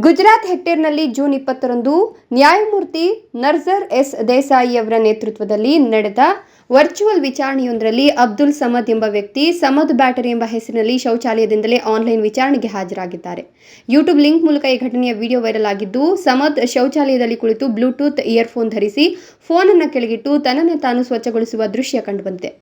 Gujarat ಹೆಕ್ಟೇರ್ನಲ್ಲಿ June 20ರಂದು ನ್ಯಾಯಮೂರ್ತಿ ನರ್ಜರ್ S Desai ಅವರ ನೇತೃತ್ವದಲ್ಲಿ ನಡೆದ ವರ್ಚುವಲ್ ವಿಚಾರಣೆಯೊಂದರಲ್ಲಿ ಅಬ್ದುಲ್ ಸಮದ್ ಎಂಬ ವ್ಯಕ್ತಿ ಸಮದ್ ಬ್ಯಾಟರಿ ಎಂಬ ಹೆಸರಿನಲ್ಲಿ ಶೌಚಾಲಯದಿಂದಲೇ ಆನ್ಲೈನ್ ವಿಚಾರಣೆಗೆ ಹಾಜರಾಗಿದ್ದಾರೆ. ಯೂಟ್ಯೂಬ್ ಲಿಂಕ್ ಮೂಲಕ ಈ ಘಟನೆಯ ವಿಡಿಯೋ ವೈರಲ್ ಆಗಿದ್ದು, ಸಮದ್ ಶೌಚಾಲಯದಲ್ಲಿ ಕುಳಿತು ಬ್ಲೂಟೂತ್ ಇಯರ್ಫೋನ್ ಧರಿಸಿ ಫೋನ್ ಅನ್ನು ಕೆಳಗಿಟ್ಟು ತನ್ನನ್ನು ತಾನು ಸ್ವಚ್ಛಗೊಳಿಸುವ ದೃಶ್ಯ ಕಂಡುಬಂದಿದೆ.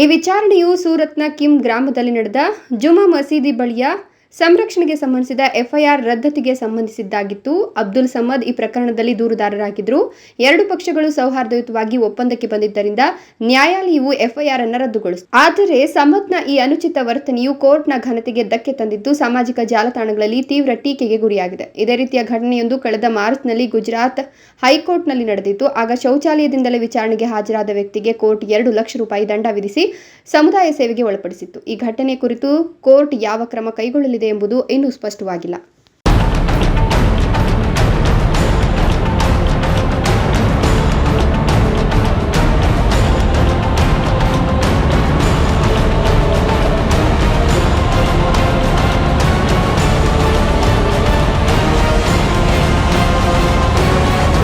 ಈ ವಿಚಾರಣೆಯು ಸೂರತ್ನ ಕಿಮ್ ಗ್ರಾಮದಲ್ಲಿ ನಡೆದ ಜುಮಾ ಮಸೀದಿ ಬಳಿಯ ಸಂರಕ್ಷಣೆಗೆ ಸಂಬಂಧಿಸಿದ ಎಫ್ಐಆರ್ ರದ್ದತಿಗೆ ಸಂಬಂಧಿಸಿದ್ದಾಗಿತ್ತು. ಅಬ್ದುಲ್ ಸಮದ್ ಈ ಪ್ರಕರಣದಲ್ಲಿ ದೂರುದಾರರಾಗಿದ್ದರು. ಎರಡು ಪಕ್ಷಗಳು ಸೌಹಾರ್ದಯುತವಾಗಿ ಒಪ್ಪಂದಕ್ಕೆ ಬಂದಿದ್ದರಿಂದ ನ್ಯಾಯಾಲಯವು ಎಫ್ಐಆರ್ ಅನ್ನು ರದ್ದುಗೊಳಿಸಿತು. ಆದರೆ ಸಮದ್ನ ಈ ಅನುಚಿತ ವರ್ತನೆಯು ಕೋರ್ಟ್ನ ಘನತೆಗೆ ಧಕ್ಕೆ ತಂದಿದ್ದು ಸಾಮಾಜಿಕ ಜಾಲತಾಣಗಳಲ್ಲಿ ತೀವ್ರ ಟೀಕೆಗೆ ಗುರಿಯಾಗಿದೆ. ಇದೇ ರೀತಿಯ ಘಟನೆಯೊಂದು ಕಳೆದ ಮಾರ್ಚ್ನಲ್ಲಿ ಗುಜರಾತ್ ಹೈಕೋರ್ಟ್ನಲ್ಲಿ ನಡೆದಿತ್ತು. ಆಗ ಶೌಚಾಲಯದಿಂದಲೇ ವಿಚಾರಣೆಗೆ ಹಾಜರಾದ ವ್ಯಕ್ತಿಗೆ ಕೋರ್ಟ್ 2 ಲಕ್ಷ ರೂಪಾಯಿ ದಂಡ ವಿಧಿಸಿ ಸಮುದಾಯ ಸೇವೆಗೆ ಒಳಪಡಿಸಿತ್ತು. ಈ ಘಟನೆ ಕುರಿತು ಕೋರ್ಟ್ ಯಾವ ಕ್ರಮ ಕೈಗೊಳ್ಳಲಿದೆ ಎಂಬುದು ಇನ್ನೂ ಸ್ಪಷ್ಟವಾಗಿಲ್ಲ.